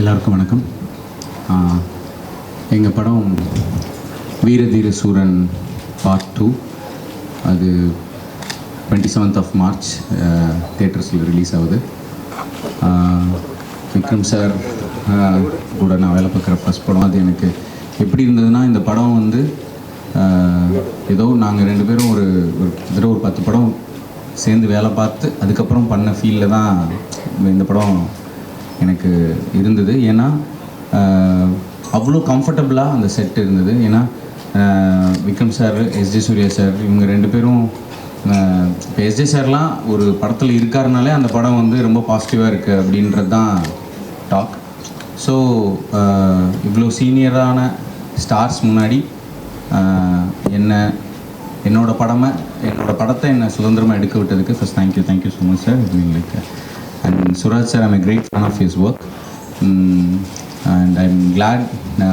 எல்லாருக்கும் வணக்கம். எங்கள் படம் வீரதீர சூரன் பார்ட் 2 அது 27th of March தியேட்டர்ஸில் ரிலீஸ் ஆகுது. விக்ரம் சார் கூட நான் வேலை பார்க்குற ஃபஸ்ட் படம். அது எனக்கு எப்படி இருந்ததுன்னா, இந்த படம் வந்து ஏதோ நாங்கள் 2 பேரும் ஒரு 10 படம் சேர்ந்து வேலை பார்த்து அதுக்கப்புறம் பண்ண ஃபீலில் தான் இந்த படம் எனக்கு இருந்தது. ஏன்னா அவ்வளோ கம்ஃபர்டபுளாக அந்த செட் இருந்தது. ஏன்னா விக்ரம் சார், எஸ்ஜே சூர்யா சார், இவங்க 2 பேரும் இப்போ எஸ்ஜே சார்லாம் ஒரு படத்தில் இருக்காருனாலே அந்த படம் வந்து ரொம்ப பாசிட்டிவாக இருக்குது அப்படின்றது தான் டாக். ஸோ இவ்வளோ சீனியரான ஸ்டார்ஸ் முன்னாடி என்னோட படத்தை என்னை சுதந்திரமாக எடுக்க விட்டதுக்கு first thank you so much sir. Like and Suraj sir, I'm a great fan of his work and I'm glad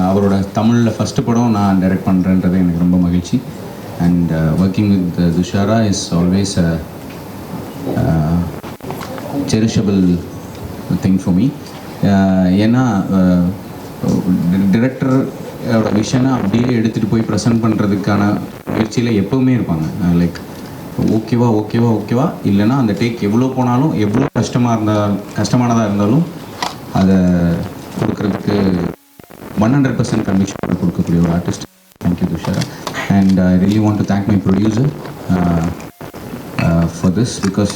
அவரோட தமிழில் ஃபஸ்ட்டு படம் நான் டைரக்ட் பண்ணுறேன்றது எனக்கு ரொம்ப மகிழ்ச்சி. And working with Dushara is always a cherishable thing for me. ஏன்னா டிரெக்டரோட விஷனை அப்படியே எடுத்துகிட்டு போய் ப்ரெசென்ட் பண்ணுறதுக்கான முயற்சியில் எப்போவுமே இருப்பாங்க. லைக் ஓகேவா இல்லைன்னா அந்த டேக் எவ்வளோ போனாலும், எவ்வளோ கஷ்டமானதாக இருந்தாலும் அதை கொடுக்குறதுக்கு 100% கன்விக்ஷன் கொடுக்கக்கூடிய ஒரு artist. Thank you Dushara. And I really want to thank my producer for this, because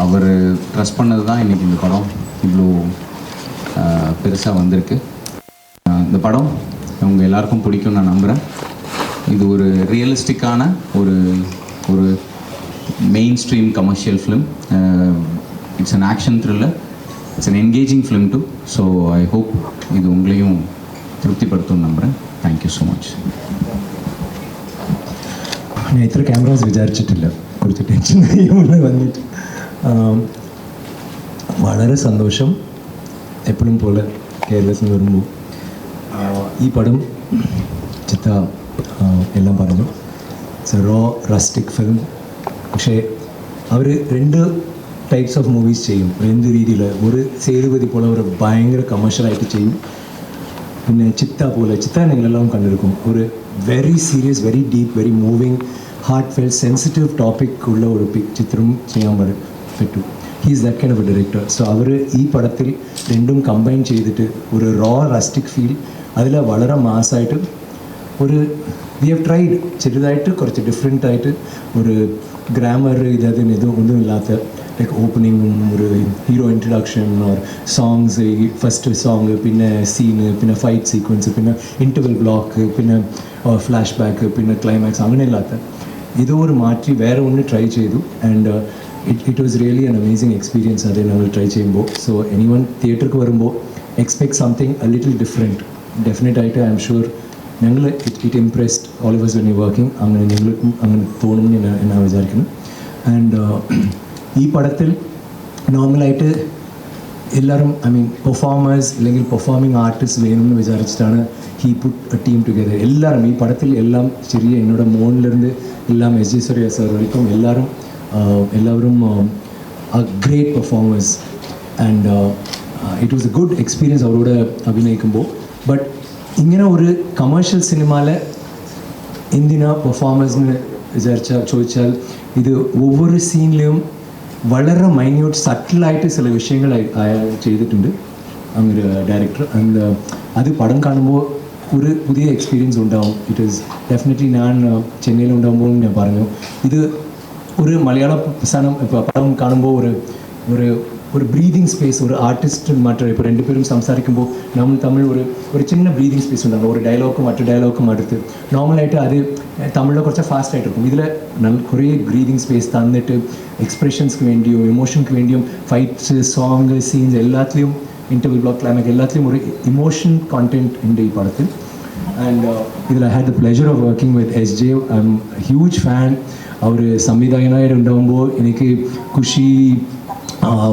அவர் ட்ரஸ்ட் பண்ணது தான் இன்றைக்கி இந்த படம் இவ்வளோ பெருசாக வந்திருக்கு. இந்த படம் உங்கள் எல்லாருக்கும் பிடிக்கும் நான் நம்புகிறேன். இது ஒரு ரியலிஸ்டிக்கான ஒரு mainstream commercial film. It's an action thriller, it's an engaging film too. So I hope இது உங்களையும் திருப்திப்படுத்தும்னு நம்புகிறேன். Thank you so much. ഞാൻ ഇത്ര ക്യാമറാസ് വിചാരിച്ചിട്ടില്ല, കുറച്ച് ടെൻഷൻ വന്നിട്ട് വളരെ സന്തോഷം. എപ്പോഴും പോലെ കേരളത്തിൽ വരുമ്പോൾ ഈ പടം ചിത്ത എല്ലാം പറഞ്ഞു, it's a raw rustic film. പക്ഷേ അവർ 2 ടൈപ്സ് ഓഫ് മൂവീസ് ചെയ്യും, 2 രീതിയിൽ. ഒരു സേതുപതി പോലെ ഒരു ഭയങ്കര കമേഴ്ഷ്യലായിട്ട് ചെയ്യും, പിന്നെ ചിത്ത നിങ്ങളെല്ലാം കണ്ടിരിക്കും. ഒരു very serious, very deep, very moving, heart felt, sensitive topic ഉള്ള ഒരു ചിത്രം ചെയ്യാൻ പറ്റും. He's that kind of a director. So അവർ ഈ പടത്തിൽ 2ഉം കമ്പൈൻ ചെയ്തിട്ട് ഒരു റോ റസ്റ്റിക് ഫീൽ, അതിൽ വളരെ മാസ്സായിട്ട് ഒരു വി ഹവ് ട്രൈഡ് ചെറുതായിട്ട് കുറച്ച് ഡിഫറെൻ്റ് ആയിട്ട് ഒരു ഗ്രാമർ ഒന്നും ഇല്ലാത്ത, ലൈക്ക് ഓപ്പണിങ്ങും ഒരു ഹീറോ ഇൻട്രഡക്ഷൻ ഓർ സോങ്സ്, ഈ ഫസ്റ്റ് സോങ്, പിന്നെ സീന്, പിന്നെ ഫൈറ്റ് സീക്വൻസ്, പിന്നെ ഇൻ്റർവൽ ബ്ലോക്ക്, പിന്നെ ഫ്ലാഷ് ബാക്ക്, പിന്നെ ക്ലൈമാക്സ്, അങ്ങനെയില്ലാത്ത ഇതോ ഒരു മാറ്റി വേറെ ഒന്ന് ട്രൈ ചെയ്തു. And it was really an amazing experience അത് ഞങ്ങൾ ട്രൈ ചെയ്യുമ്പോൾ. സോ എനി വൺ തിയേറ്റർക്ക് വരുമ്പോൾ expect something a little different. ഡെഫിനറ്റായിട്ട് ഐ എം ഷുവർ ഞങ്ങൾ it impressed all of us when you're working. അങ്ങനെ ഞങ്ങൾക്കും അങ്ങനെ തോന്നുമെന്ന് ഞാൻ വിചാരിക്കുന്നു. ആൻഡ് ഈ പടത്തിൽ നോർമലായിട്ട് എല്ലാവരും, ഐ മീൻ പെർഫോമേഴ്സ് അല്ലെങ്കിൽ പെർഫോമിംഗ് ആർട്ടിസ്റ്റ് വേണമെന്ന് വിചാരിച്ചിട്ടാണ് he put a team together. എല്ലാവരും ഈ പടത്തിൽ എല്ലാം ചെറിയ എന്നോട് മോണിലിருந்து എല്ലാം എസ് ജെ സൂര്യ സാർ വரைக்கும் എല്ലാവരും great performers. And it was A good experience അവരോട് അഭിനയിക്കുമ്പോൾ. ബട്ട് ഇങ്ങനെ ഒരു കമേഴ്ഷ്യൽ സിനിമയിലെ എന്തിനാ പെർഫോമൻസിന് ചോദിച്ചാൽ, ഇത് ഒവ്വൊരു സീനിലും വളരെ മൈന്യൂട്ട് സട്ടിലായിട്ട് ചില വിഷയങ്ങൾ ചെയ്തിട്ടുണ്ട് അങ്ങനെ ഡയറക്ടർ. ആൻഡ് അത് പടം കാണുമ്പോൾ ഒരു പുതിയ എക്സ്പീരിയൻസ് ഉണ്ടാവും. It is definitely. ഞാൻ ചെന്നൈയിൽ ഉണ്ടാകുമ്പോൾ ഞാൻ പറഞ്ഞു, ഇത് ഒരു മലയാള പടം കാണുമ്പോൾ ഒരു ബ്രീതിങ് സ്പേസ്, ഒരു ആർട്ടിസ്റ്റ് മാത്രം. ഇപ്പോൾ 2 പേരും സംസാരിക്കുമ്പോൾ നമ്മൾ തമ്മിൽ ഒരു ചിന്ന ബ്രീതിങ് സ്പേസ് ഉണ്ടാകും. ഒരു ഡയലോഗും മറ്റു ഡയലോഗും അടുത്ത് നോർമലായിട്ട് അത് തമിഴിൽ കുറച്ച് ഫാസ്റ്റായിട്ട് இருக்கும். ഇതിൽ കുറേ ബ്രീതിങ് സ്പേസ് തന്നിട്ട് എക്സ്പ്രഷൻസ്ക്ക് വേണ്ടിയും ഇമോഷൻക്ക് വേണ്ടിയും ഫൈറ്റ്സ്, സോങ്, സീൻസ് എല്ലാത്തിലും, ഇൻ്റർവൽ ബ്ലോക്ക്, ക്ലൈമാക്സ് എല്ലാത്തിലും ഒരു ഇമോഷൻ കോണ്ടൻറ്റ് ഉണ്ട് ഈ പടത്തിൽ. ആൻഡ് ഇതിൽ I had the pleasure of working with S J. I'm huge fan. അവർ സംവിധായകനായിട്ട് ഉണ്ടാകുമ്പോൾ എനിക്ക് ഖുഷി,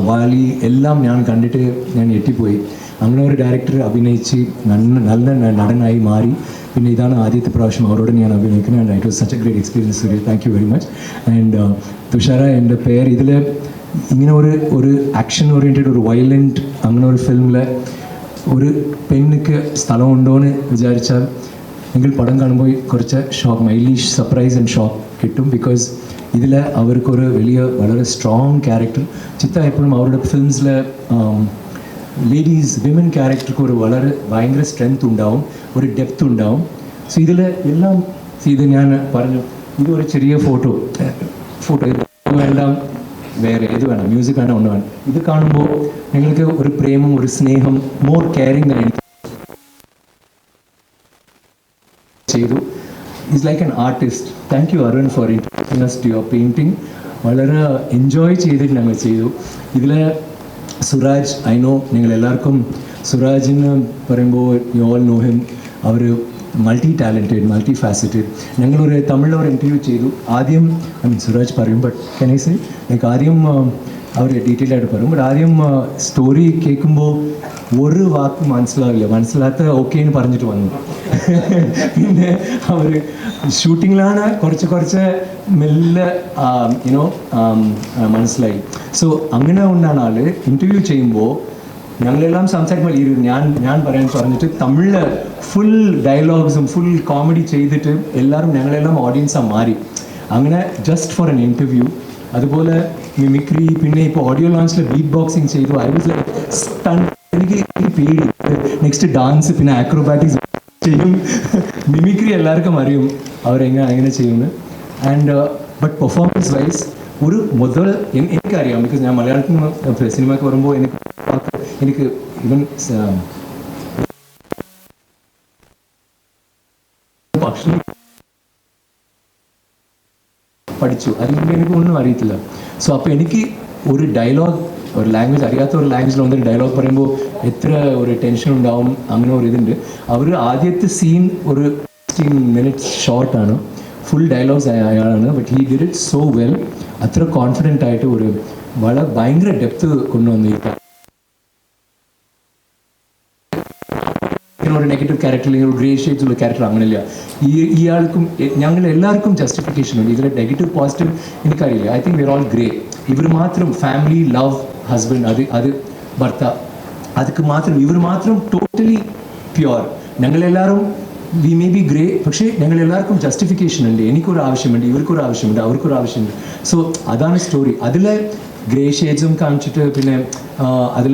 വാലി എല്ലാം ഞാൻ കണ്ടിട്ട് ഞാൻ ഞെട്ടിപ്പോയി. അങ്ങനെ ഒരു ഡയറക്ടർ അഭിനയിച്ച് നല്ല നടനായി മാറി. പിന്നെ ഇതാണ് ആദ്യത്തെ പ്രാവശ്യം അവരോട് ഞാൻ അഭിനയിക്കുന്നത്. And it was such A great experience. Surya, thank you very much. And Thushara എൻ്റെ പേര്. ഇതിൽ ഇങ്ങനെ ഒരു ആക്ഷൻ ഓറിയൻറ്റഡ്, ഒരു വയലൻറ്റ് അങ്ങനെ ഒരു ഫിലിമിൽ ഒരു പെണ്ണിക്ക് സ്ഥലമുണ്ടോയെന്ന് വിചാരിച്ചാൽ എങ്കിൽ പടം കാണുമ്പോൾ കുറച്ച് shock, Miley surprise and shock കിട്ടും. ബിക്കോസ് ഇതിൽ അവർക്കൊരു വലിയ വളരെ സ്ട്രോങ് ക്യാരക്ടർ. ചിത്ത എപ്പോഴും അവരുടെ ഫിലിംസിൽ ലേഡീസ് വിമൻ ക്യാരക്ടർക്ക് ഒരു വളരെ ഭയങ്കര സ്ട്രെങ്ത് ഉണ്ടാവും, ഒരു ഡെപ്ത് ഉണ്ടാവും. സോ ഇതിൽ എല്ലാം ഇത് ഞാൻ പറഞ്ഞു, ഇതൊരു ചെറിയ ഫോട്ടോ എല്ലാം വേറെ ഏത് വേണം, മ്യൂസിക് വേണം, ഒന്ന് വേണം. ഇത് കാണുമ്പോൾ നിങ്ങൾക്ക് ഒരു പ്രേമം, ഒരു സ്നേഹം, മോർ കെയറിങ് എനിക്ക് ചെയ്തു. Is like an artist. Thank you Arun for introducing us to your painting. വളരെ എൻജോയ് ചെയ്തിട്ട് ഞങ്ങൾ ചെയ്തു. ഇതിൽ സുരാജ്, ഐ നോ നിങ്ങൾ എല്ലാവർക്കും സുരാജിന് പറയുമ്പോൾ യു ഓൾ നോ ഹിം. അവർ മൾട്ടി ടാലൻറ്റഡ്, മൾട്ടി ഫാസറ്റഡ്. ഞങ്ങളൊരു തമിഴിലൊരു ഇൻ്റർവ്യൂ ചെയ്തു. ആദ്യം സുരാജ് പറയും, but can I say like ആദ്യം അവർ ഡീറ്റെയിൽ ആയിട്ട് പറയും. ബട്ട് ആദ്യം സ്റ്റോറി കേൾക്കുമ്പോൾ ഒരു വാക്ക് മനസ്സിലാത്ത ഓക്കേന്ന് പറഞ്ഞിട്ട് വന്നു. പിന്നെ അവർ ഷൂട്ടിങ്ങിലാണ് കുറച്ച് മെല്ലെ യുനോ മനസ്സിലായി. സോ അങ്ങനെ ഉണ്ടാണ് ആൾ ഇൻ്റർവ്യൂ ചെയ്യുമ്പോൾ ഞങ്ങളെല്ലാം സംസാരിക്കുമ്പോൾ ഞാൻ പറഞ്ഞിട്ട് തമിഴിൽ ഫുൾ ഡയലോഗ്സും ഫുൾ കോമഡി ചെയ്തിട്ട് എല്ലാവരും ഞങ്ങളെല്ലാം ഓഡിയൻസാണ് മാറി. അങ്ങനെ ജസ്റ്റ് ഫോർ എൻ ഇൻ്റർവ്യൂ. അതുപോലെ മിമിക്രി, പിന്നെ ഇപ്പോൾ ഓഡിയോ ലോഞ്ചിൽ ബീറ്റ് ബോക്സിങ് ചെയ്തു. I was like stunt. എനിക്ക് പേടി. നെക്സ്റ്റ് ഡാൻസ്, പിന്നെ ആക്രോബാറ്റിക്സ് ചെയ്യും. മിമിക്രി എല്ലാവർക്കും അറിയും അവരെങ്ങനെ ചെയ്യുന്നു. ആൻഡ് ബട്ട് പെർഫോമൻസ് വൈസ് ഒരു എനിക്കറിയാം. ബിക്കോസ് ഞാൻ മലയാളത്തിൽ സിനിമയ്ക്ക് വരുമ്പോൾ എനിക്ക് ഇവൻ ഭക്ഷണം പഠിച്ചു, അതിന് എനിക്ക് ഒന്നും അറിയത്തില്ല. സോ അപ്പോൾ എനിക്ക് ഒരു ഡയലോഗ്, ഒരു ലാംഗ്വേജ് അറിയാത്ത ഒരു ലാംഗ്വേജിൽ വന്നൊരു ഡയലോഗ് പറയുമ്പോൾ എത്ര ഒരു ടെൻഷൻ ഉണ്ടാവും. അങ്ങനെ ഒരു ഇതുണ്ട്. അവർ ആദ്യത്തെ സീൻ ഒരു 16 minutes ഷോർട്ടാണ്, ഫുൾ ഡയലോഗ്സ് അയാളാണ്. But he did it so well. അത്ര കോൺഫിഡൻ്റ് ആയിട്ട് ഒരു വളരെ ഭയങ്കര ഡെപ്ത് കൊണ്ടുവന്നിരിക്കുക. ഒരു നെഗറ്റീവ് ക്യാരക്ടർ അല്ലെങ്കിൽ ഒരു ഗ്രേ ഷെയ്ഡ്സ് ഉള്ള ക്യാരക്ടർ അങ്ങനെയില്ല. ഇയാൾക്കും ഞങ്ങൾ എല്ലാവർക്കും ജസ്റ്റിഫിക്കേഷൻ ഉണ്ട്. ഇതിൽ നെഗറ്റീവ് പോസിറ്റീവ് എനിക്കറിയില്ല. I think വിർ all grey. ഇവർ മാത്രം ഫാമിലി, ലവ്, ഹസ്ബൻഡ്, അത് ഭർത്താവ്, അതൊക്കെ മാത്രം ഇവർ മാത്രം ടോട്ടലി പ്യുവർ. ഞങ്ങളെല്ലാവരും വി മേ ബി ഗ്രേ, പക്ഷേ ഞങ്ങളെല്ലാവർക്കും ജസ്റ്റിഫിക്കേഷൻ ഉണ്ട്. എനിക്കൊരു ആവശ്യമുണ്ട്, ഇവർക്കൊരു ആവശ്യമുണ്ട്, അവർക്കൊരു ആവശ്യമുണ്ട്. സോ അതാണ് സ്റ്റോറി. അതിൽ ഗ്രേ ഷെയ്ഡ്സും കാണിച്ചിട്ട്, പിന്നെ അതിൽ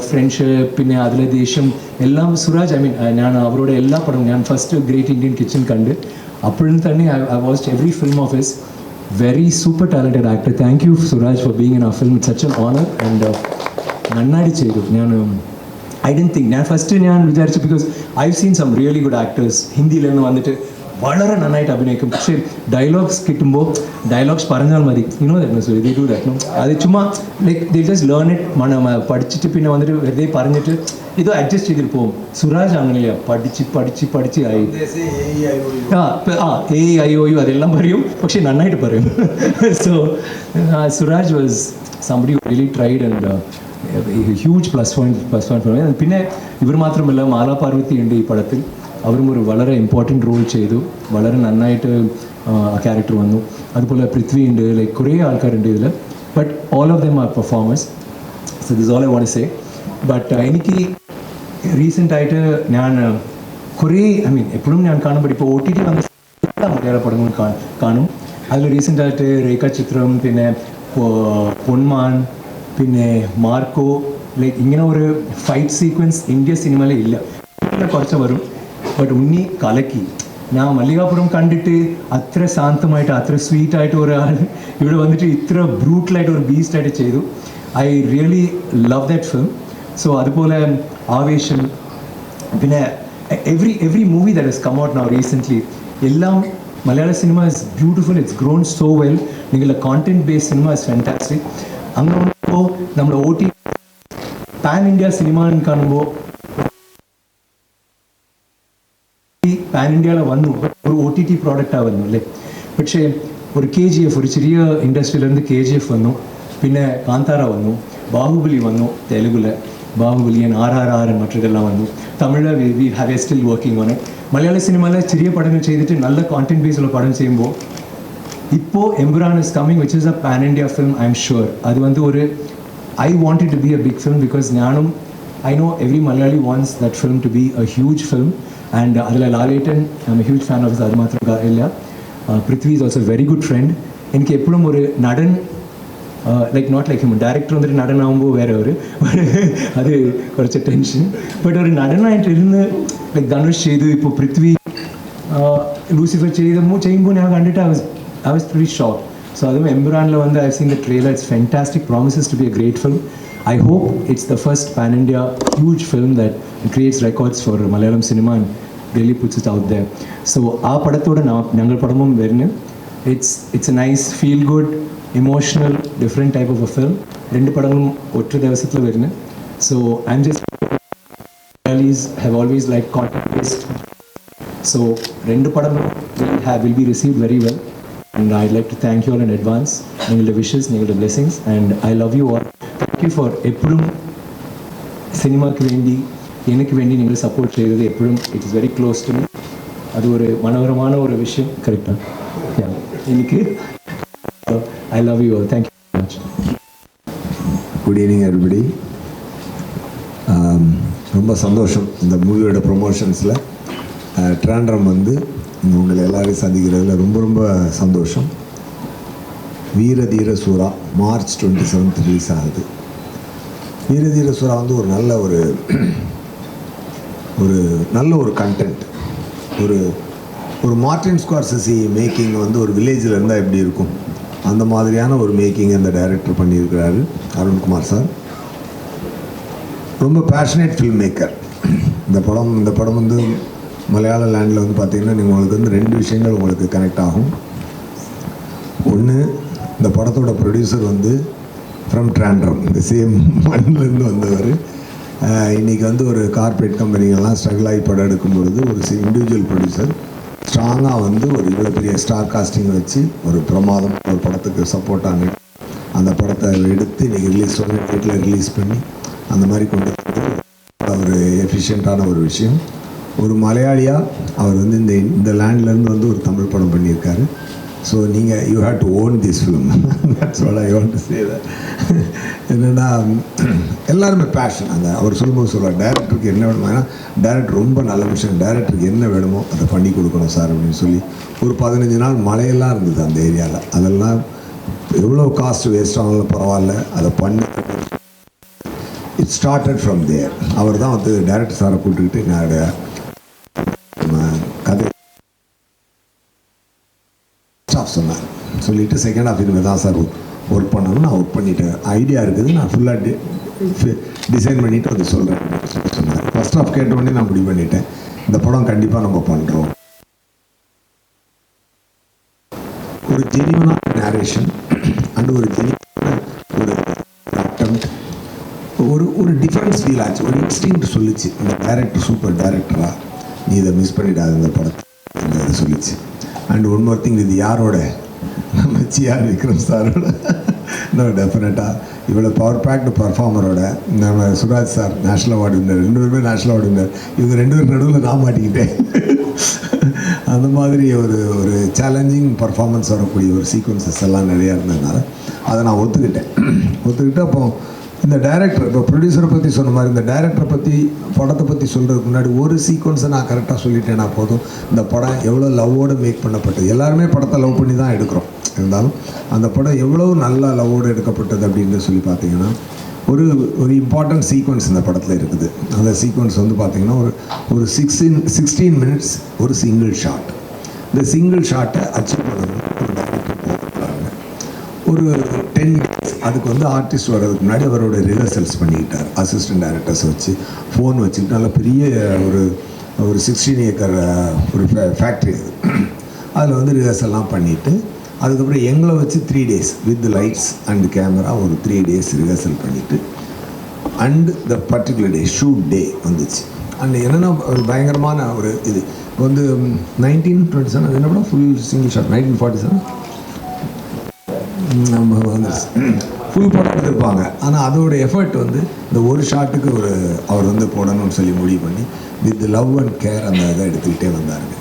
ഫ്രണ്ട്ഷിപ്പ്, പിന്നെ അതിലെ ദേഷ്യം എല്ലാം സുരാജ്, ഞാൻ അവരോട് എല്ലാ പടവും ഞാൻ ഫസ്റ്റ് ഗ്രേറ്റ് ഇന്ത്യൻ കിച്ചൺ കണ്ട് അപ്പോഴും തന്നെ I watched every film of his. Very super talented actor. Thank you Suraj for being in ആ film. It's such an honour. And നന്നായിട്ട് ചെയ്തു. ഐ ഡോണ്ട് തിങ്ക് ഞാൻ ഫസ്റ്റ് വിചാരിച്ചു, because I have seen some really good actors ഹിന്ദിയിൽ നിന്ന് വന്നിട്ട് വളരെ നന്നായിട്ട് അഭിനയിക്കും. പക്ഷേ ഡയലോഗ്സ് കിട്ടുമ്പോൾ ഡയലോഗ്സ് പറഞ്ഞാൽ മതി. അത് ചുമ്മാ like they just learn it, പഠിച്ചിട്ട് പിന്നെ വന്നിട്ട് വെറുതെ പറഞ്ഞിട്ട് ഇത് അഡ്ജസ്റ്റ് ചെയ്തിട്ട് പോകും. സുരാജ് അങ്ങനെയല്ല, പഠിച്ച് ആയി. AIOU അതെല്ലാം പറയും, പക്ഷേ നന്നായിട്ട് പറയും. So Suraj was somebody who really tried and huge plus point. പിന്നെ ഇവർ മാത്രമല്ല, മാലാ പാർവതി ഉണ്ട് ഈ പടത്തിൽ. അവരും ഒരു വളരെ ഇമ്പോർട്ടൻറ്റ് റോൾ ചെയ്തു. വളരെ നന്നായിട്ട് ആ ക്യാരക്ടർ വന്നു. അതുപോലെ പൃഥ്വി ഉണ്ട്, ലൈക്ക് കുറേ ആൾക്കാരുണ്ട് ഇതിൽ. But all of them are performers. So this all I want to say. ബട്ട് എനിക്ക് റീസെൻ്റായിട്ട് ഞാൻ കുറേ എപ്പോഴും ഞാൻ കാണുമ്പോൾ ഇപ്പോൾ OTT വന്ന മലയാള പടങ്ങൾ കാണും. അതിൽ റീസെൻ്റായിട്ട് രേഖാചിത്രം, പിന്നെ പൊന്മാൻ, പിന്നെ മാർക്കോ, ലൈക്ക് ഇങ്ങനെ ഒരു ഫൈറ്റ് സീക്വൻസ് ഇന്ത്യ സിനിമയിൽ ഇല്ല. കുറച്ച് വരും, ബട്ട് ഉണ്ണി കലക്കി. ഞാൻ മല്ലികാപുരം കണ്ടിട്ട് അത്ര ശാന്തമായിട്ട്, അത്ര സ്വീറ്റായിട്ട് ഒരാൾ ഇവിടെ വന്നിട്ട് ഇത്ര ബ്രൂട്ടലായിട്ട് ഒരു ബീസ്റ്റായിട്ട് ചെയ്തു. I really love that film. So അതുപോലെ ആവേശം, പിന്നെ every movie that has come out now recently, എല്ലാം മലയാള cinema is beautiful. It's grown so well. നിങ്ങളുടെ content based cinema is fantastic. അങ്ങനെ നോക്കുമ്പോൾ നമ്മുടെ OTT പാൻ ഇന്ത്യ സിനിമ കാണുമ്പോൾ പാൻ ഇന്ത്യയിൽ വന്നു, ഒരു OTT പ്രോഡക്റ്റാണ് വന്നു അല്ലേ. പക്ഷേ ഒരു KGF, ഒരു ചെറിയ ഇൻഡസ്ട്രിയിലിருந்து KGF വന്നു, പിന്നെ കാന്താര വന്നു, ബാഹുബലി വന്നു, തെലുഗുല ബാഹുബലി, RRR മറ്റതെല്ലാം വന്നു. Tamil we have A still working on it. മലയാള സിനിമയിലെ ചെറിയ പടങ്ങൾ ചെയ്തിട്ട് നല്ല കോണ്ടന്റ് ബേസുള്ള പടം ചെയ്യുമ്പോൾ ഇപ്പോൾ Empuraan is coming, which is a pan India film. I M sure അത് ഒരു I wanted to be a big film, because ഞാനും I know every Malayali wants that film to be a huge film, and Adila Laletan, I'm a huge fan of his Adumatram Illa. Prithvi is also a very good friend. எனக்கு எப்பவும் ஒரு நடன் like not like him director வந்துட்டு நடனம் ஆகும்போது வேறு ஒரு அது കുറച്ച് டென்ஷன் பட் ஒரு நடனாയിട്ട് ഇരുന്ന് ലൈക്ക് ധനുഷ് ചെയ്തു ഇപ്പോൾ പൃഥ്വി ലൂസിഫർ ചെയ്യുമ്പോൾ ഞാൻ കണ്ടിട്ട് I was pretty shocked. So അതും എംബുറാനിൽ വന്ന് I've seen the trailer. It's fantastic, promises to be a great film. I hope it's the first pan-India huge film that creates records for Malayalam cinema and really puts it out there. So ആ പടത്തോടെ ഞങ്ങൾ പടമും വരുന്നു. It's a nice feel good emotional different type of a film. രണ്ട് പടങ്ങളും ഒറ്റ ദിവസത്തിൽ വരുന്നു. So I'm just Malayalis have always liked content based. So രണ്ട് പടങ്ങളും will be received very well. And I'd like to thank you all in advance. നിങ്ങളുടെ wishes, നിങ്ങളുടെ blessings, and I love you all. Thank you for എപ്പോഴും സിനിമയ്ക്ക് വേണ്ടി എനിക്ക് വേണ്ടി നിങ്ങൾ സപ്പോർട്ട് ചെയ്തത് എപ്പോഴും it is very close to me. അത് ഒരു മനോഹരமான ഒരു விஷயம் കറക്റ്റാണ് എനിക്ക്. I love you all. Thank you very much. Good evening everybody. ரொம்ப சந்தோஷம் இந்த மூவியோட ப்ரொமோஷன்ஸில் ட்ராண்ட்ரம் வந்து உங்களை எல்லாரையும் சந்திக்கிறதுல ரொம்ப ரொம்ப சந்தோஷம். வீர தீர சூரா March 27 ரிலீஸ் ஆகுது. வீர தீர சூரா வந்து ஒரு நல்ல ஒரு கண்டென்ட். ஒரு மார்ட்டின் ஸ்கார்செஸி மேக்கிங் வந்து ஒரு வில்லேஜில் இருந்தால் எப்படி இருக்கும் அந்த மாதிரியான ஒரு மேக்கிங் அந்த டைரக்டர் பண்ணியிருக்கிறாரு அருண்குமார் சார். ரொம்ப பேஷனேட் ஃபில்ம் மேக்கர். இந்த படம் வந்து மலையாள லேண்டில் வந்து பார்த்திங்கன்னா உங்களுக்கு வந்து 2 விஷயங்கள் உங்களுக்கு கனெக்ட் ஆகும். ஒன்று, இந்த படத்தோட ப்ரொடியூசர் வந்து ஃப்ரம் ட்ராண்ட்ரம், இந்த சேம் மண்ணிலேருந்து வந்தவர். இன்றைக்கி வந்து ஒரு கார்ப்பரேட் கம்பெனிகள்லாம் ஸ்ட்ரகிள் ஆகி படம் எடுக்கும் பொழுது ஒரு இண்டிவிஜுவல் ப்ரொடியூசர் ஸ்ட்ராங்காக வந்து ஒரு இவ்வளோ பெரிய ஸ்டார் காஸ்டிங் வச்சு ஒரு பிரமாதம் ஒரு படத்துக்கு சப்போர்ட்டாக அந்த படத்தை எடுத்து இன்றைக்கி ரிலீஸ் பண்ணி டேட்டில் ரிலீஸ் பண்ணி அந்த மாதிரி கொண்டு வந்து ஒரு எஃபிஷியண்ட்டான ஒரு விஷயம். ஒரு மலையாளியாக அவர் வந்து இந்த லேண்ட்லேருந்து வந்து ஒரு தமிழ் படம் பண்ணியிருக்காரு. ஸோ நீங்கள் you have to own this film. That's what I want to say that. என்னென்னா எல்லாருமே பேஷன். அவர் சொல்லும்போது சொல்லுவார் டைரக்டருக்கு என்ன வேணுமோ, ஏன்னா டைரக்டர் ரொம்ப நல்ல விஷயம், டைரக்டருக்கு என்ன வேணுமோ அதை பண்ணி கொடுக்கணும் சார் அப்படின்னு சொல்லி ஒரு 15 நாள் மழையெல்லாம் இருந்தது அந்த ஏரியாவில். அதெல்லாம் எவ்வளோ காஸ்ட் வேஸ்ட் ஆனாலும் பரவாயில்ல, அதை பண்ணி இட் ஸ்டார்டட் ஃப்ரம் தேர். அவர் தான் வந்து டைரக்டர் சாரை கூப்பிட்டுக்கிட்டு என்னோட கதை ஸ்டாஃப் சொன்னார். சொல்லிவிட்டு செகண்ட் ஹாஃப் இனிமேல் தான் சார் ஒர்க் பண்ணணும், நான் ஒர்க் பண்ணிவிட்டேன், ஐடியா இருக்குது, நான் ஃபுல்லாக டிசைன் பண்ணிவிட்டு அதை சொல்கிறேன் அப்படின்னு சொன்னார். ஃபர்ஸ்ட் ஹாஃப் கேட்டவுடனே நான் முடிவு பண்ணிட்டேன், இந்த படம் கண்டிப்பாக நம்ம பண்ணுறோம். ஒரு ஜெனியூனான நேரேஷன் அண்ட் ஒரு ஜெனியூனான ஒரு அட்டெம்ப்ட், ஒரு டிஃபரன்ஸ் ஃபீல் ஆச்சு, ஒரு இன்ஸ்டிங்க்ட் சொல்லிச்சு. இந்த டைரக்டர் சூப்பர் டைரக்டராக நீ இதை மிஸ் பண்ணிடாது இந்த படத்தை இதை சொல்லிச்சு. அண்ட் ஒன் மோர் திங், இது யாரோட, நம்ம சிஆர் விக்ரம் சாரோட. இன்னும் டெஃபினட்டாக இவ்வளோ பவர் பேக்டு பர்ஃபார்மரோட நம்ம Suraj sir national award winner, 2 பேருமே நேஷ்னல் அவார்டு வின்னர். இவங்க 2 பேர் நடுவில் நான் மாட்டிக்கிட்டேன். அந்த மாதிரி ஒரு சேலஞ்சிங் பர்ஃபார்மன்ஸ் வரக்கூடிய ஒரு சீக்வன்சஸ் எல்லாம் நிறையா இருந்ததுனால அதை நான் ஒத்துக்கிட்டு அப்போ இந்த டைரக்டர், இப்போ ப்ரொடியூசரை பற்றி சொன்ன மாதிரி இந்த டைரக்டரை பற்றி படத்தை பற்றி சொல்கிறதுக்கு முன்னாடி ஒரு சீக்வன்ஸை நான் கரெக்டாக சொல்லிட்டேன்னா போதும். இந்த படம் எவ்வளோ லவ்வோடு மேக் பண்ணப்பட்டது, எல்லாருமே படத்தை லவ் பண்ணி தான் எடுக்கிறோம், இருந்தாலும் அந்த படம் எவ்வளோ நல்லா லவ்வோடு எடுக்கப்பட்டது அப்படின்னு சொல்லி பார்த்தீங்கன்னா ஒரு இம்பார்ட்டன்ட் சீக்வன்ஸ் இந்த படத்தில் இருக்குது. அந்த சீக்வன்ஸ் வந்து பார்த்திங்கன்னா ஒரு 16 மினிட்ஸ் ஒரு சிங்கிள் ஷாட். இந்த சிங்கிள் ஷாட்டை அச்சீவ் பண்ணணும் ஒரு டைரக்டர் போகிறாங்க. ஒரு 10 days அதுக்கு வந்து ஆர்டிஸ்ட் வர்றதுக்கு முன்னாடி அவரோட ரிஹர்சல்ஸ் பண்ணிக்கிட்டார். அசிஸ்டன்ட் டைரக்டர்ஸ் வச்சு ஃபோன் வச்சுக்கிட்டு நல்ல பெரிய ஒரு 16 ஏக்கர் ஒரு ஃபேக்ட்ரி அது. அதில் வந்து ரிஹர்சல்லாம் பண்ணிவிட்டு அதுக்கப்புறம் எங்களை வச்சு 3 days with lights and camera ஒரு 3 days ரிஹர்சல் பண்ணிவிட்டு and the particular day shoot day வந்துச்சு. அண்ட் என்னென்னா ஒரு பயங்கரமான ஒரு இது வந்து 1927 அது என்ன படம் ஃபுல் சிங்கிள் ஷாட் 1947 நம்ம வந்து ஃபுல் படம் எடுத்திருப்பாங்க. ஆனால் அதோட எஃபர்ட் வந்து இந்த ஒரு ஷாட்டுக்கு அவர் வந்து போடணும்னு சொல்லி முடிவு பண்ணி வித் லவ் அண்ட் கேர் அந்த இதை எடுத்துக்கிட்டே வந்தாருங்க.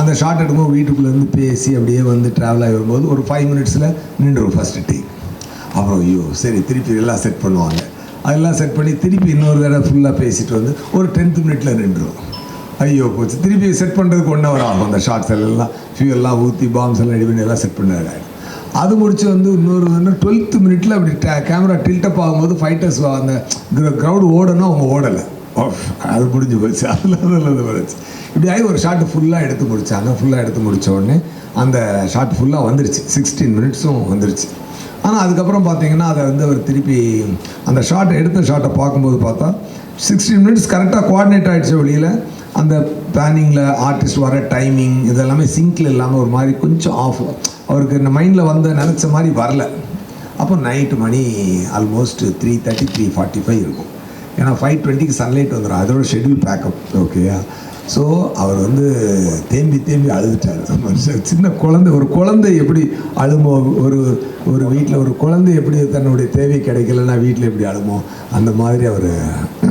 அந்த ஷாட் எடுக்கும்போது வீட்டுக்குள்ளேருந்து பேசி அப்படியே வந்து ட்ராவல் ஆகி வரும்போது ஒரு 5 minutesல நின்றுடும் ஃபஸ்ட்டு டேக். அப்புறம் ஐயோ சரி திருப்பி எல்லாம் செட் பண்ணுவாங்க. அதெல்லாம் செட் பண்ணி திருப்பி இன்னொரு தடவை ஃபுல்லாக பேசிட்டு வந்து ஒரு 10th மினிட்ல நின்றுடும். ஐயோ போச்சு, திருப்பி செட் பண்ணுறதுக்கு 1 hour ஆகும். அந்த ஷார்ட்ஸ் எல்லாம் ஃபியூவெல்லாம் ஊற்றி பாம்ஸ் எல்லாம் ரெடி பண்ணி எல்லாம் செட் பண்ண அது முடிச்சு வந்து இன்னொரு 12th மினிட்ல அப்படி கேமரா டில்டப் ஆகும்போது ஃபைட்டர்ஸ் அந்த க்ரௌடு ஓடணும், அவங்க ஓடலை. அது முடிஞ்சு போச்சு. அதில் போச்சு. இப்படியாகி ஒரு ஷார்ட் ஃபுல்லாக எடுத்து முடித்தாங்க. ஃபுல்லாக எடுத்து முடித்த உடனே அந்த ஷார்ட் ஃபுல்லாக வந்துருச்சு. 16 மினிட்ஸும் வந்துருச்சு. ஆனால் அதுக்கப்புறம் பார்த்தீங்கன்னா அதை வந்து அவர் திருப்பி அந்த எடுத்த ஷார்ட்டை பார்க்கும்போது பார்த்தா 16 மினிட்ஸ் கரெக்டாக கோஆர்டினேட் ஆகிடுச்சு. வெளியில் அந்த பிளானிங்கில் ஆர்டிஸ்ட் வர டைமிங் இதெல்லாமே சிங்கில் இல்லாமல் ஒரு மாதிரி கொஞ்சம் ஆஃப், அவருக்கு இந்த மைண்டில் நினச்ச மாதிரி வரல. அப்போ நைட்டு மணி ஆல்மோஸ்ட் 3:30 3:45 இருக்கும். ஏன்னா 5:20க்கு சன்லைட் வந்துடும், அதோட ஷெட்யூல் பேக்கப். ஓகேயா? ஸோ அவர் வந்து தேம்பி அழுதுட்டார். சின்ன ஒரு குழந்தை எப்படி அழுமோ, ஒரு வீட்டில் ஒரு குழந்தை எப்படி தன்னுடைய தேவை கிடைக்கலன்னா வீட்டில் எப்படி அழுமோ, அந்த மாதிரி அவர்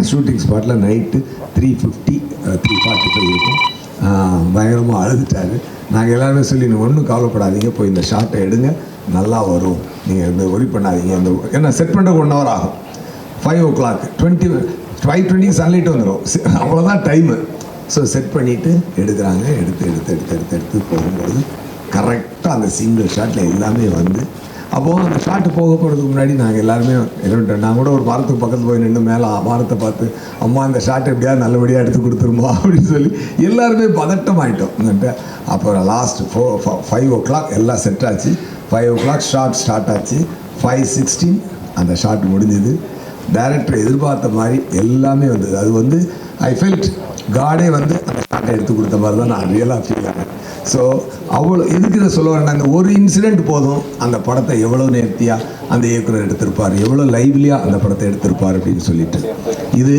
ஷூட்டிங் ஸ்பாட்டில் நைட்டு 3:50 3:45 இருக்கும். பயங்கரமாக அழுதுட்டார். நாங்கள் எல்லாருமே சொல்லி நீங்கள் ஒன்றும் கவலைப்படாதீங்க, போய் இந்த ஷார்ட்டை எடுங்க, நல்லா வரும், நீங்கள் இந்த ஒரி பண்ணாதீங்க. ஏன்னா செட் பண்ணுறதுக்கு 1 hour ஆகும். 5 o'clock 5:20 சன்லைட் வந்துடும், அவ்வளோதான் டைமு. ஸோ செட் பண்ணிவிட்டு எடுக்கிறாங்க. எடுத்து போகும்போது கரெக்டாக அந்த சிங்கிள் ஷாட்டில் எல்லாமே வந்து, அப்போது அந்த ஷாட்டு போகிறதுக்கு முன்னாடி நாங்கள் எல்லாருமே நான் கூட ஒரு மரத்துக்கு பக்கத்தில் போய் நின்று மேலே வானத்தை பார்த்து, அம்மா இந்த ஷாட் எப்படியாவது நல்லபடியாக எடுத்து கொடுத்துருமா அப்படின்னு சொல்லி எல்லாருமே பதட்டம் ஆகிட்டோம். அப்புறம் லாஸ்ட் 5 o'clock எல்லாம் செட் ஆச்சு. 5 o'clock ஸ்டார்ட் ஆச்சு. 5:16 அந்த ஷாட் முடிஞ்சுது. டைரக்டர் எதிர்பார்த்த மாதிரி எல்லாமே வந்தது. அது வந்து ஐ ஃபெல்ட் காடே வந்து அந்த ஷாட்டை எடுத்து கொடுத்த மாதிரி தான் நான் ரியலாக ஃபீல் ஆனேன். ஸோ அவ்வளோ எதுக்கு இதை சொல்ல வேண்டாம், இந்த ஒரு இன்சிடெண்ட் போதும் அந்த படத்தை எவ்வளோ நேர்த்தியாக அந்த இயக்குனர் எடுத்திருப்பார், எவ்வளோ லைவ்லியாக அந்த படத்தை எடுத்திருப்பார் அப்படின்னு சொல்லிட்டு. இது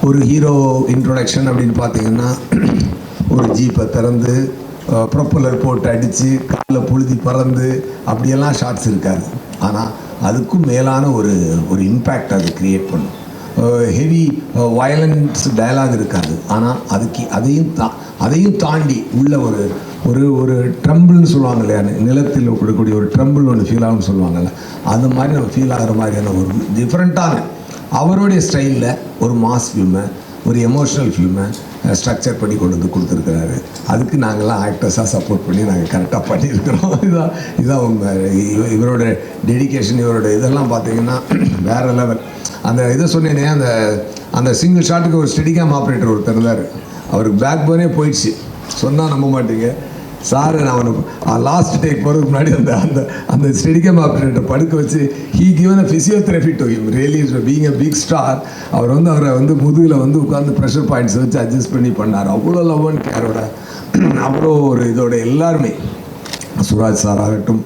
ஒரு ஹீரோ இன்ட்ரொடக்ஷன் அப்படின்னு பார்த்தீங்கன்னா ஒரு ஜீப்பை திறந்து ப்ரொப்பலர் போட்டு அடித்து காலில் புழுதி பறந்து அப்படியெல்லாம் ஷார்ட்ஸ் இருக்காது. ஆனால் அதுக்கும் மேலான ஒரு இம்பேக்ட் அது க்ரியேட் பண்ணும். ஹெவி வயலன்ஸ் டயலாக் இருக்காது. ஆனால் அதையும் தாண்டி உள்ள ஒரு ட்ரம்பிள்னு சொல்லுவாங்க இல்லையா, நிலத்தில் கொடுக்கக்கூடிய ஒரு ட்ரம்பிள் ஒன்று ஃபீல் ஆகும்னு சொல்லுவாங்கள்ல, அது மாதிரி நம்ம ஃபீல் ஆகிற மாதிரியான ஒரு டிஃப்ரெண்ட்டான அவருடைய ஸ்டைலில் ஒரு மாஸ் ஃபில்மை, ஒரு எமோஷ்னல் ஃபில்மை ஸ்ட்ரக்சர் பண்ணி கொண்டு வந்து கொடுத்துருக்குறாரு. அதுக்கு நாங்கள்லாம் ஆக்டர்ஸாக சப்போர்ட் பண்ணி நாங்கள் கரெக்டாக பண்ணியிருக்கிறோம். இதுதான் உண்மை. இவரோட டெடிக்கேஷன், இவரோட இதெல்லாம் பார்த்தீங்கன்னா வேறு லெவல். அந்த இதை சொன்னேனே, அந்த சிங்கிள் ஷாட்டுக்கு ஒரு ஸ்டெடிகேம் ஆப்ரேட்டர் ஒருத்தர் இருந்தார். அவருக்கு பேக் போனே போயிடுச்சு, சொன்னால் நம்ப மாட்டீங்க சார். நான் லாஸ்ட் டேக் போகிறதுக்கு முன்னாடி அந்த ஸ்டெடிகேம் ஆப்ரேட்டர் படுக்க வச்சு he given a physiotherapy to him. Really being a big star. அவரை முதுகில் உட்காந்து ப்ரெஷர் பாயிண்ட்ஸ் வச்சு அட்ஜஸ்ட் பண்ணி பண்ணார். அவ்வளோ லவ் அண்ட் கேரோட, அவ்வளோ ஒரு இதோட எல்லாருமே, சுராஜ் சார் ஆகட்டும்,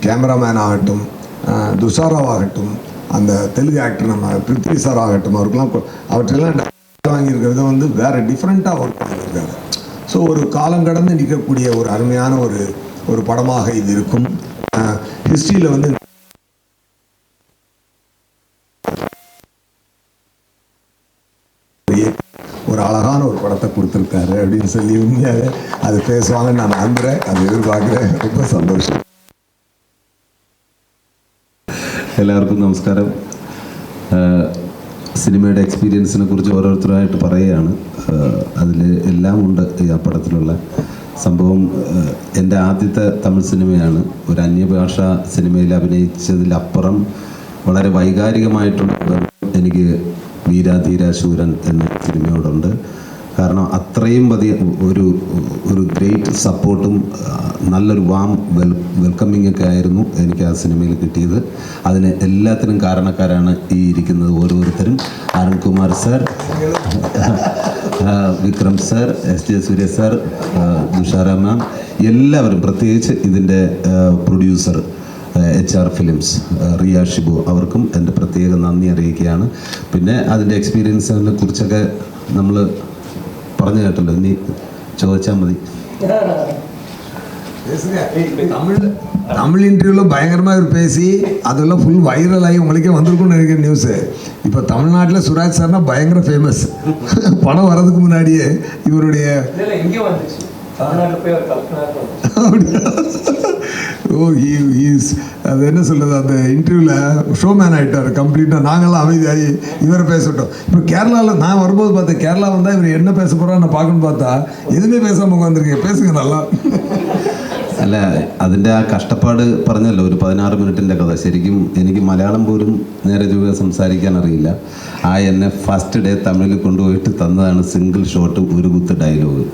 கேமராமேன் ஆகட்டும், துஷாராவாகட்டும், அந்த தெலுங்கு ஆக்டர் நம்ம பிருத்வி சார் ஆகட்டும், அவற்றெல்லாம் வாங்கியிருக்கிறது வேறு டிஃப்ரெண்ட்டாக ஒர்க் பண்ணியிருக்காரு. ஸோ ஒரு காலம் கடந்து நிற்கக்கூடிய ஒரு அருமையான ஒரு படமாக இது இருக்கும். ஹிஸ்ட்ரியில் ஒரு அழகான ஒரு படத்தை கொடுத்துருக்காரு அப்படின்னு சொல்லி உண்மையாக அது பேசுவாங்கன்னு நான் நம்புகிறேன், அது எதிர்பார்க்குறேன். ரொம்ப சந்தோஷம். എല്ലാവർക്കും നമസ്കാരം. സിനിമയുടെ എക്സ്പീരിയൻസിനെ കുറിച്ച് ഓരോരുത്തരായിട്ട് പറയുകയാണ്. അതിൽ എല്ലാം ഉണ്ട് ആ പടത്തിലുള്ള സംഭവം. എൻ്റെ ആദ്യത്തെ തമിഴ് സിനിമയാണ്. ഒരു അന്യഭാഷ സിനിമയിൽ അഭിനയിച്ചതിലപ്പുറം വളരെ വൈകാരികമായിട്ടുള്ള എനിക്ക് വീരാധീര ശൂരൻ എന്ന സിനിമയോടുണ്ട്. കാരണം അത്രയും വലിയ ഒരു ഗ്രേറ്റ് സപ്പോർട്ടും നല്ലൊരു വാം വെൽക്കമിങ് ഒക്കെ ആയിരുന്നു എനിക്ക് ആ സിനിമയിൽ കിട്ടിയത്. അതിന് എല്ലാത്തിനും കാരണക്കാരാണ് ഈ ഇരിക്കുന്നത് ഓരോരുത്തരും. Arunkumar sir, Vikram sir, SJ Suriya sir, Thushara ma'am, എല്ലാവരും, പ്രത്യേകിച്ച് ഇതിൻ്റെ producer HR films Riya Shibu, അവർക്കും എൻ്റെ പ്രത്യേക നന്ദി അറിയിക്കുകയാണ്. പിന്നെ അതിൻ്റെ എക്സ്പീരിയൻസിനെ കുറിച്ചൊക്കെ നമ്മൾ പറഞ്ഞു കേട്ടല്ലോ, ഇനി ചോദിച്ചാൽ മതി. தமிழ் இன்டர்வியூவில் பயங்கரமாக இவர் பேசி அதெல்லாம் ஃபுல் வைரலாகி உங்களுக்கே வந்திருக்கும்னு நினைக்கிற நியூஸு. இப்போ தமிழ்நாட்டில் சுராஜ் சார்னா பயங்கர ஃபேமஸ். படம் வர்றதுக்கு முன்னாடியே இவருடைய இஸ் அது என்ன சொல்கிறது, அந்த இன்டர்வியூவில் ஷோமேன் ஆகிட்டார் கம்ப்ளீட்டாக. நாங்கள்லாம் அமைதியாகி இவரை பேசட்டோம். இப்போ கேரளாவில் நான் வரும்போது பார்த்தேன், கேரளா வந்தால் இவர் என்ன பேச போகிறான்னு நான் பார்க்கணுன்னு பார்த்தா எதுவுமே பேசாமல் உட்காந்துருக்கேன். பேசுங்க நல்லா. അല്ല, അതിൻ്റെ ആ കഷ്ടപ്പാട് പറഞ്ഞല്ലോ, ഒരു 16 മിനിറ്റിൻ്റെ കഥ. ശരിക്കും എനിക്ക് മലയാളം പോലും നേരെ ചൊവ്വേ സംസാരിക്കാൻ അറിയില്ല. എന്നെ ഫസ്റ്റ് ഡേ തമിഴിൽ കൊണ്ടുപോയിട്ട് തന്നതാണ് സിംഗിൾ ഷോട്ട് ഒരു കുത്ത് ഡയലോഗ്.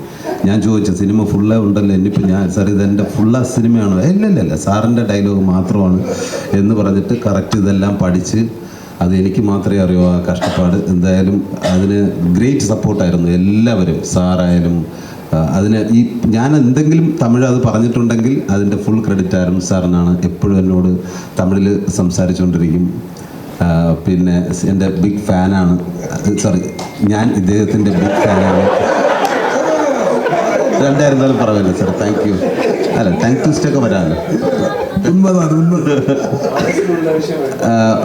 ഞാൻ ചോദിച്ചു, സിനിമ ഫുള്ളേ ഉണ്ടല്ലോ, ഇനിയിപ്പോൾ ഞാൻ സാർ ഇതെൻ്റെ ഫുള്ളാ സിനിമയാണോ? ഇല്ല സാറിൻ്റെ ഡയലോഗ് മാത്രമാണ് എന്ന് പറഞ്ഞിട്ട് കറക്റ്റ് ഇതെല്ലാം പഠിച്ച് അത് എനിക്ക് മാത്രമേ അറിയൂ ആ കഷ്ടപ്പാട്. എന്തായാലും അതിന് ഗ്രേറ്റ് സപ്പോർട്ടായിരുന്നു എല്ലാവരും, സാറായാലും. അതിന് ഞാൻ എന്തെങ്കിലും തമിഴ് അത് പറഞ്ഞിട്ടുണ്ടെങ്കിൽ അതിൻ്റെ ഫുൾ ക്രെഡിറ്റ് അരുൺ സാറിനാണ്. എപ്പോഴും എന്നോട് തമിഴിൽ സംസാരിച്ചുകൊണ്ടിരിക്കും. പിന്നെ എൻ്റെ ബിഗ് ഫാനാണ്. ഞാൻ ഇദ്ദേഹത്തിൻ്റെ ബിഗ് ഫാനാണ്. രണ്ടായിരുന്നാലും പറയല്ലോ സാർ. Thank you. അല്ല, താങ്ക് യൂസ്റ്റൊക്കെ വരാമല്ലോ.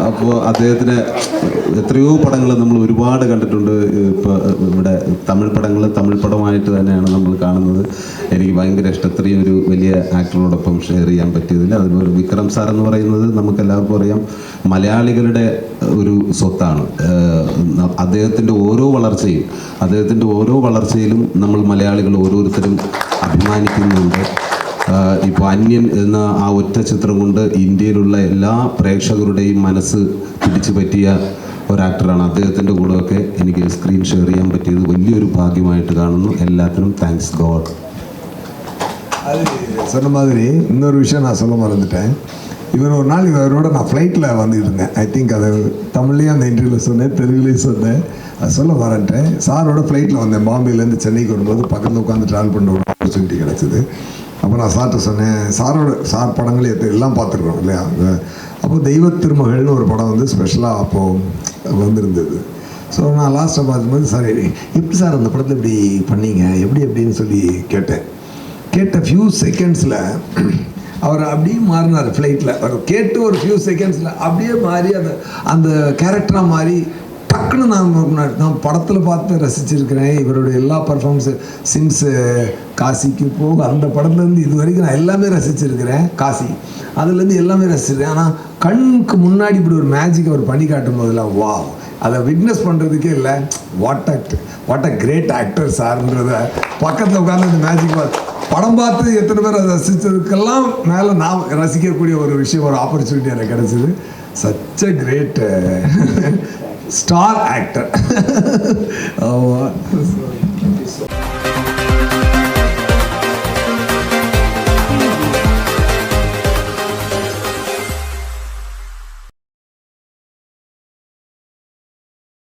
അപ്പോൾ അദ്ദേഹത്തിന് എത്രയോ പടങ്ങൾ നമ്മൾ ഒരുപാട് കണ്ടിട്ടുണ്ട്. ഇപ്പോൾ ഇവിടെ തമിഴ് പടമായിട്ട് തന്നെയാണ് നമ്മൾ കാണുന്നത്. എനിക്ക് ഭയങ്കര ഇഷ്ടം ഇത്രയും ഒരു വലിയ ആക്ടറോടൊപ്പം ഷെയർ ചെയ്യാൻ പറ്റിയതിൽ. അതിനൊരു വിക്രം സാർ എന്ന് പറയുന്നത് നമുക്കെല്ലാവർക്കും അറിയാം, മലയാളികളുടെ ഒരു സ്വത്താണ്. അദ്ദേഹത്തിൻ്റെ ഓരോ വളർച്ചയിലും നമ്മൾ മലയാളികൾ ഓരോരുത്തരും അഭിമാനിക്കുന്നുണ്ട്. ഇപ്പോൾ അന്യൻ എന്ന ആ ഒറ്റ ചിത്രം കൊണ്ട് ഇന്ത്യയിലുള്ള എല്ലാ പ്രേക്ഷകരുടെയും മനസ്സ് പിടിച്ചു പറ്റിയ ഒരാക്ടറാണ്. അദ്ദേഹത്തിൻ്റെ കൂടെയൊക്കെ എനിക്ക് സ്ക്രീൻ ഷെയർ ചെയ്യാൻ പറ്റിയത് വലിയൊരു ഭാഗ്യമായിട്ട് കാണുന്നു. എല്ലാത്തിനും താങ്ക്സ് ഗോഡ്. அது சொன்ன மாதிரி இன்னொரு விஷயம் நான் சொல்ல மறந்துட்டேன். ஒரு நாள் இவரோட நான் ஃப்ளைட்டில் வந்துட்டு இருந்தேன். ஐ திங்க் அதை தமிழ்லேயும் அந்த இன்டர்வியூவில் சொன்னேன், தெலுங்குலேயும் சொன்னேன். அது சொல்ல வரேன்ட்டேன். சாரோட ஃப்ளைட்டில் வந்தேன். பாம்பேலேருந்து சென்னைக்கு வரும்போது பக்கத்தில் உட்காந்து ட்ராவல் பண்ண ஒரு ஆப்பர்ச்சுனிட்டி கிடச்சிது. அப்போ நான் சார்கிட்ட சொன்னேன், சார் படங்கள் எல்லாம் பார்த்துருக்கோம் இல்லையா. அப்போ தெய்வ திருமகள்னு ஒரு படம் வந்து ஸ்பெஷலாக அப்போது வந்திருந்தது. ஸோ நான் லாஸ்ட்டை பார்க்கும்போது, சார் எப்படி சார் அந்த படத்தில் இப்படி பண்ணீங்க, எப்படின்னு சொல்லி கேட்ட ஃபியூ செகண்ட்ஸில் அவர் அப்படியே மாறினார். ஃப்ளைட்டில் அவர் கேட்டு ஒரு ஃபியூ செகண்ட்ஸில் அப்படியே மாறி அந்த கேரக்டராக மாறி டக்குன்னு நான் படத்தில் பார்த்து ரசிச்சிருக்கிறேன். இவருடைய எல்லா பர்ஃபார்மன்ஸு சின்ஸ் காசிக்கு போக அந்த படத்துலேருந்து இது வரைக்கும் நான் எல்லாமே ரசிச்சிருக்கிறேன். காசி அதுலேருந்து எல்லாமே ரசிச்சிருக்கேன். ஆனால் கண்ணுக்கு முன்னாடி இப்படி ஒரு மேஜிக் அவர் பண்ணி காட்டும் போதெல்லாம் வா, அதை விட்னஸ் பண்ணுறதுக்கே இல்லை. வாட் அ கிரேட் ஆக்டர் சார்ன்றத பக்கத்தில் உட்காந்து அந்த மேஜிக் படம் பார்த்து எத்தனை பேர் அதை ரசித்ததுக்கெல்லாம் மேலே நான் ரசிக்கக்கூடிய ஒரு விஷயம், ஒரு ஆப்பர்ச்சுனிட்டி எனக்கு கிடச்சிது. Such a great star actor.